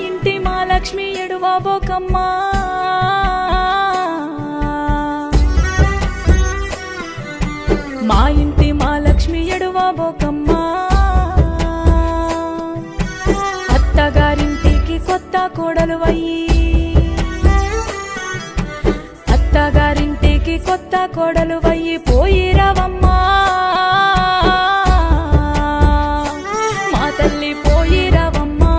ఇంటి మా లక్ష్మి ఎడువబోకమ్మా మా ఇంటి మా లక్ష్మి ఎడువబోకమ్మా అత్తగారింటికి కొత్త కోడలు అయ్యి అత్తగారింటికి కొత్త కోడలు అయ్యి పోయిరవమ్మా మా తల్లి పోయిరవమ్మా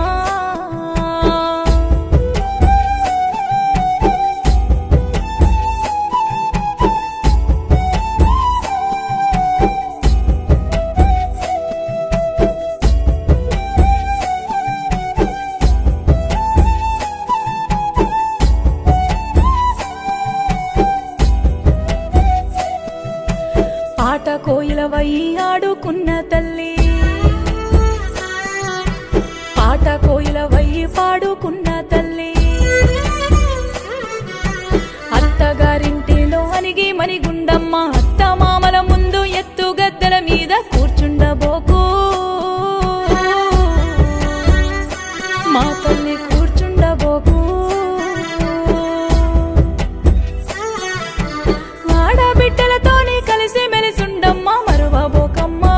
పాట కోయిలవై ఆడుకున్న తల్లి పాట కోయిలవై పాడుకున్న తల్లి అత్తగారింటిలో అనిగి మణిగుండమ్మ అత్త మామల ముందు ఎత్తు గద్దెల మీద కూర్చుండబోకు మా తల్లి కూర్చుండబోకు ఆడబిడ్డలతోని కలిసి మెలిసుండమ్మా మరువబోకమ్మా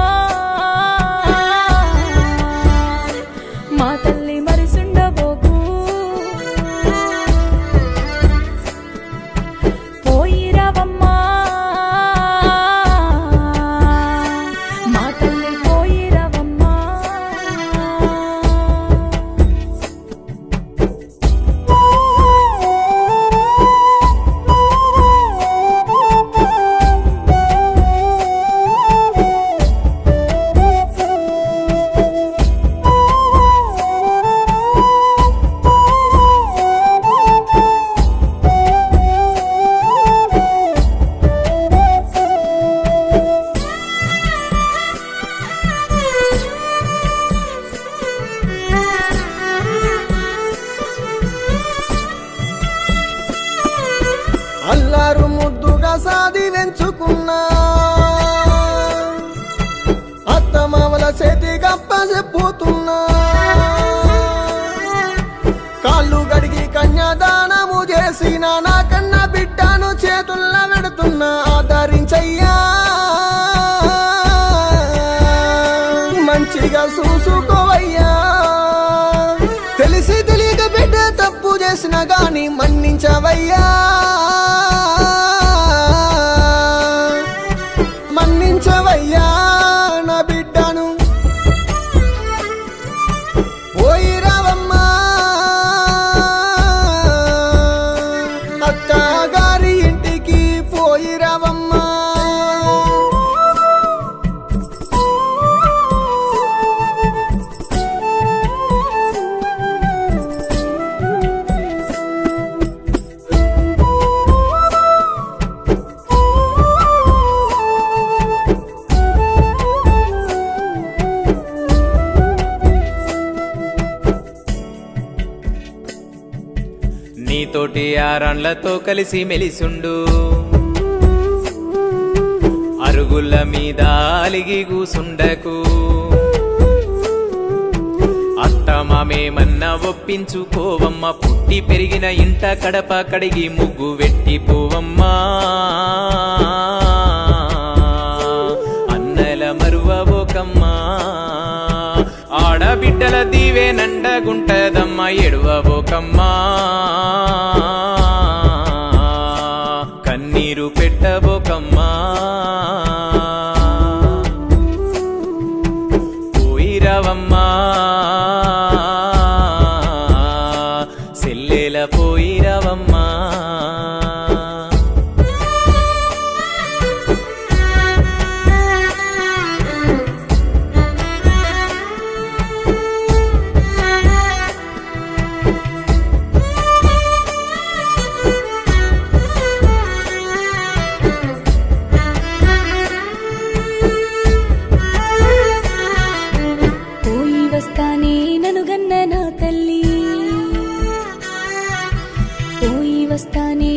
మా తల్లి మరిసుండబోకు పోయిరవమ్మా మా తల్లి పోయిరవమ్మా అల్లారు ముద్దుగా సాది వెంచుకున్నా అత్తమామల చేతి గప్ప చెప్పుతున్నా కాళ్ళు గడిగి కన్యాదానము చేసిన నా కన్న బిడ్డను చేతుల్లో పెడుతున్నా ఆదరించయ్యా మంచిగా చూసుకోవయ్యా తెలిసి తెలియక బిడ్డ తప్పు చేసిన గాని మన్నించవయ్యా మన్నించవయ్యా నా బిడ్డను పోయిరవమ్మా అత్తగారి ఇంటికి పోయిరవమ్మా నీతోటి ఆరాండ్లతో కలిసి మెలిసుండు అరుగుల మీద అలిగి కూసుండకు అత్తమామేమన్నా ఒప్పించుకోవమ్మ పుట్టి పెరిగిన ఇంట కడప కడిగి ముగ్గు వెట్టిపోవమ్మా అన్నల మరువబోకమ్మా ఆడబిడ్డల దీవే నండగుంటదమ్మా ఎడువబోకమ్మా కన్నీరు పెట్టబోకమ్మా పోయిరవమ్మా సెల్లెల పోయిరవమ్మా వస్తానే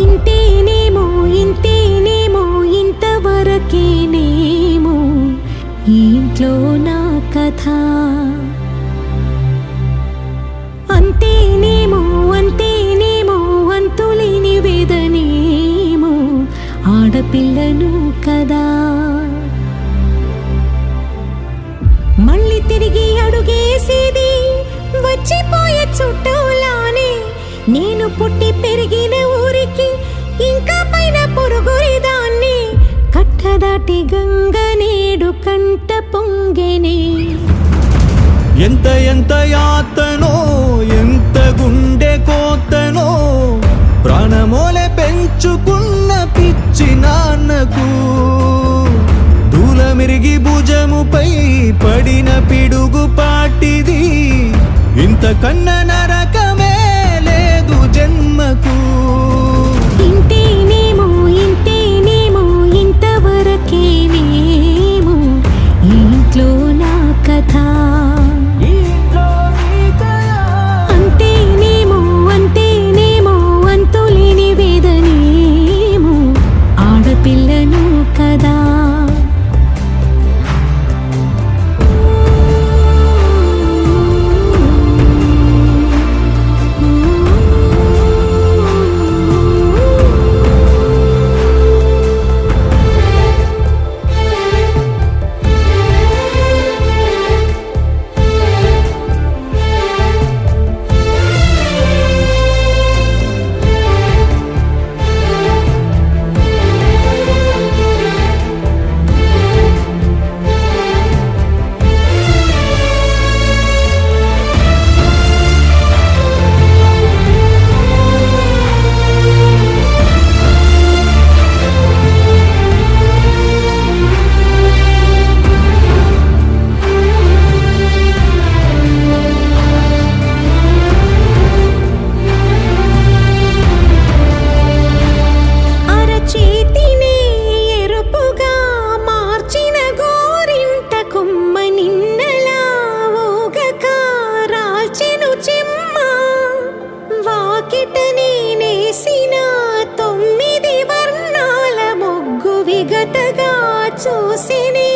ఇంతేనేమో ఇంతేనేమో ఇంతవరకేనేమో ఈ ఇంట్లో నా కథ. అంతేనేమో అంతేనేమో అంతులేని వేదనేమో ఆడపిల్లను కదా. మళ్ళీ తిరిగి అడుగేసేది వచ్చిపోయే చుట్టూలానే. నేను పుట్టి పెరిగిన ఊరికి ఇంకా పైన పొరుగురిదాన్ని. కట్టదాటి గంగ నేడు కంట పొంగెనే. ఎంత ఎంత యాతనో ఎంత గుండె కోతనో ప్రాణమోలే పెంచుకున్న పిచ్చి నాన్నకు దూలమిరిగి భుజముపై పడిన పిడుగు పాటిది. ఇంతకన్న నరకమే లేదు జన్మకు. ఇంతేనేమో ఇంతేనేమో ఇంతవరకేనేమో ఈ ఇంట్లో నా కథ. అంతేనేమో అంతేనేమో అంతులేని వేదనేమో ఆడపిల్లను కదా. చూసిని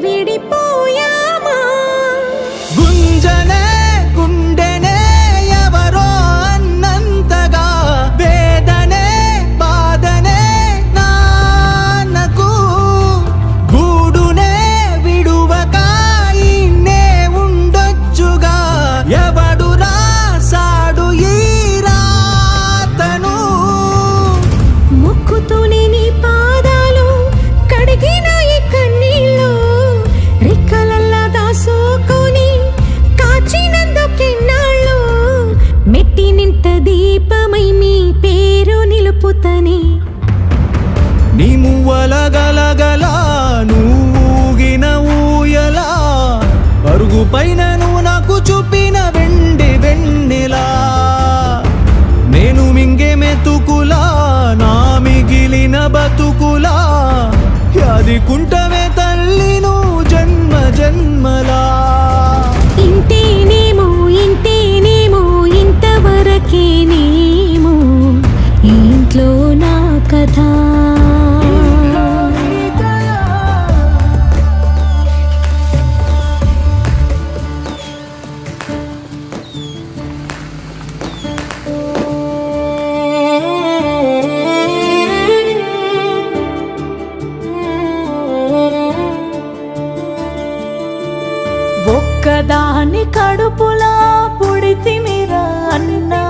విడిపోయామా. గుంజనే గుండెనే ఎవరో అన్నంతగా వేదనే బాధనే నాన్నకు గూడునే విడువక ఇన్నే ఉండొచ్చుగా. ఎవడు రాసాడు ఈ రాతను. మొక్కుతూనే నీ పాదాలు కడిగిన కన్నీళ్ళు రెక్కలల్లా దాసుకొని కాచినందుకెన్నాళ్ళు. మెట్టి నింట దీపమై మీ పేరు నిలుపుతని. నీ మువ్వల గలగల నువ్వుగిన ఊయలా పరుగు పైన నువ్వు నాకు చూపిన వెండి వెన్నెలా. నేను మింగే మెతుకులా నా మిగిలిన బతుకులా యాదికుంటమే తల్లి నువ్వు జన్మ జన్మలా. ఇంతేనేమో ఇంతేనేమో ఇంతవరకేనేమో ఈ ఇంట్లో నా కథ. ఒక్కదాని కడుపులా పుడితిమిరా అన్నా.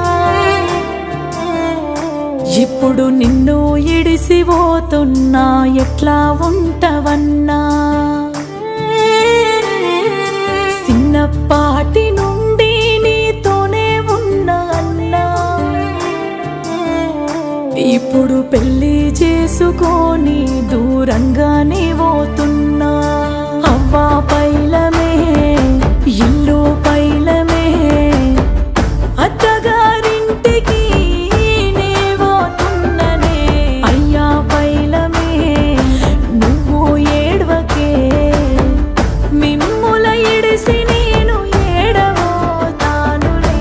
ఇప్పుడు నిన్ను ఇడిసిపోతున్నా ఎట్లా ఉంటవన్నా. చిన్నపాటి నుండి నీతోనే ఉన్నా అన్నా. ఇప్పుడు పెళ్లి చేసుకొని దూరంగానే పోతున్నా. అవ్వా పైలమే ఇల్లు పైలమే అత్తగారింటికి నే పోతున్ననే. అయ్యా పైలమే నువ్వు ఏడ్వకే మిమ్ముల ఇడిసి నేను ఏడవోతానులే.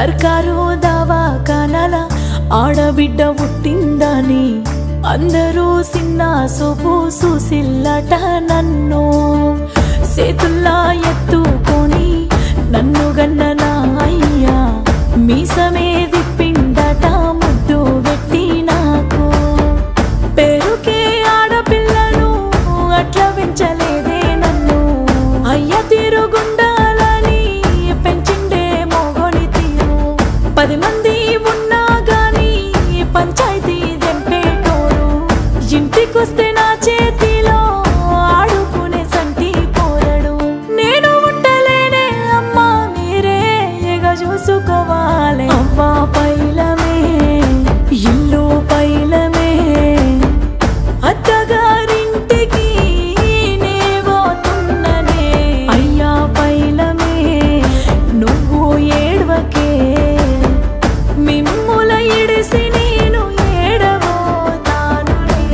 సర్కారు దవాఖానాల ఆడబిడ్డ పుట్టిందని అందరూ సిన్న సోపు చూసిల్లట నన్ను చేతుల్లా ఎత్తుకొని నన్ను గన్న నా అయ్యా మీసమే దిప్పిండట ముద్దు పెట్టి నాకు పేరుకే ఆడపిల్లను అట్లా పెంచలేదే నన్ను అయ్య తీరుగుండాలని పెంచిండే మోగోని తీరు 10 మంది ఉన్నా గాని పంచాయతీ దెంపేటోడు ఇంటికొస్తే నా చేతిలో ఆడుకునే సంటి పోరడు నేను ఉండలేనే అమ్మా మీరే ఎగ చూసుకోవాలి అవ్వా పైలమే ఇల్లు పైలమే అత్తగారింటికి నే పోతున్ననే అయ్యా పైలమే నువ్వు ఏడ్వకే మిమ్ముల ఇడిసి నేను ఏడబోతానులే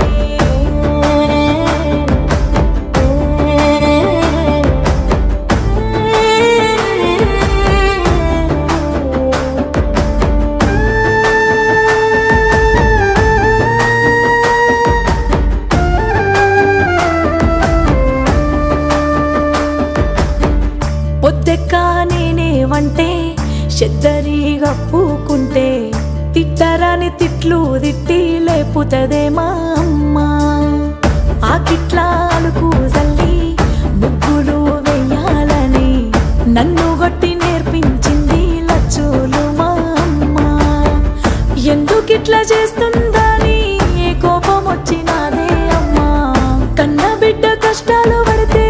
పొద్దెక్క నేనే వంటే చెద్దరి గప్పుకుంటే తిట్టరాని తిట్లు తిట్టి లేపుతదే మా అమ్మ ఆ కిట్లాలకు జల్లి ముగ్గులు వెయ్యాలని నన్ను గొట్టి నేర్పించింది లచ్చులు మా అమ్మ ఎందుకిట్లా చేస్తుందని కోపం వచ్చినాదే అమ్మా కన్న బిడ్డ కష్టాలు పడితే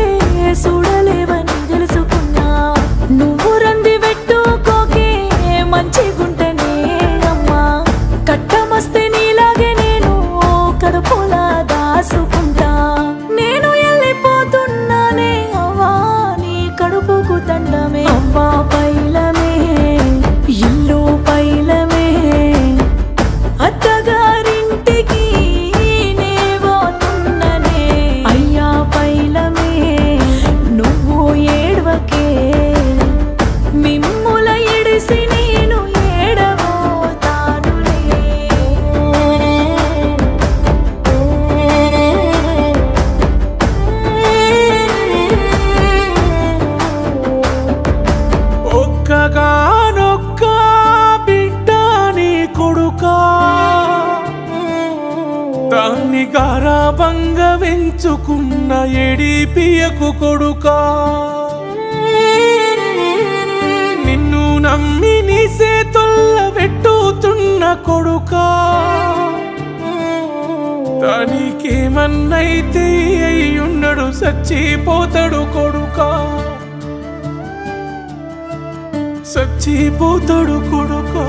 చూడలేవని తెలుసుకున్నా నువ్వు రంది పెట్టుకోకే మంచిగుంటనే అమ్మా కట్టమస్తే నీలాగే నేను కడుపులా దాసుకుంటా నేను వెళ్ళిపోతున్నానే అవ్వా నీ కడుపుకు దండమే అవ్వా పైలమే ఇల్లు పైలమే అత్తగారింటికి నే పోతున్ననే అయ్యా పైలమే నువ్వు ఏడ్వకే మిమ్ముల ఇడిసి నేను ఏడబోతానులే ఒక్కగానొక్క బిడ్డ నీ కొడుకా దాన్ని గారాబంగా వెంచుకున్న ఎడిపియకు కొడుకా నిన్ను నమ్మి నీ చేతుల్ల పెట్టుతున్న కొడుకా దానికేమన్నైతే అయ్యుండడు చచ్చిపోతాడు కొడుకా చచ్చిపోతాడు కొడుకా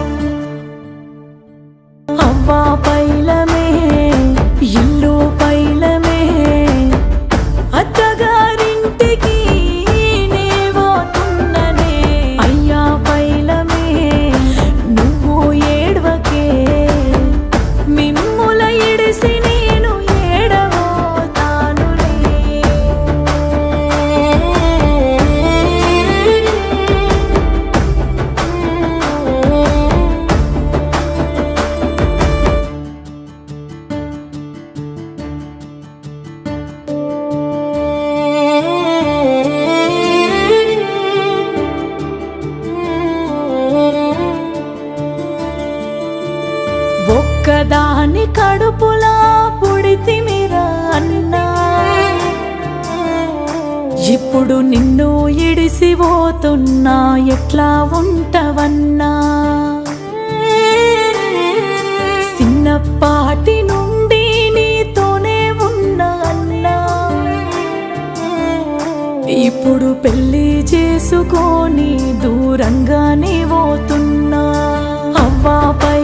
అవ్వా పైలమే ఇల్లు పైలమే అత్తగారింటికి నే పోతున్ననే అయ్యా పైలమే నువ్వు ఏడ్వకే మిమ్ముల ఇడిసి నేను ఏడబోతానులే ఒక్కదాని కడుపులా పుడితిమిరా అన్నా ఇప్పుడు నిన్ను ఇడిసిపోతున్నా ఎట్లా ఉంటవన్నా చిన్నపాటి నుండి నీతోనే ఉన్నా అన్నా ఇప్పుడు పెళ్లి చేసుకొని దూరంగానే పోతున్నా అవ్వా పై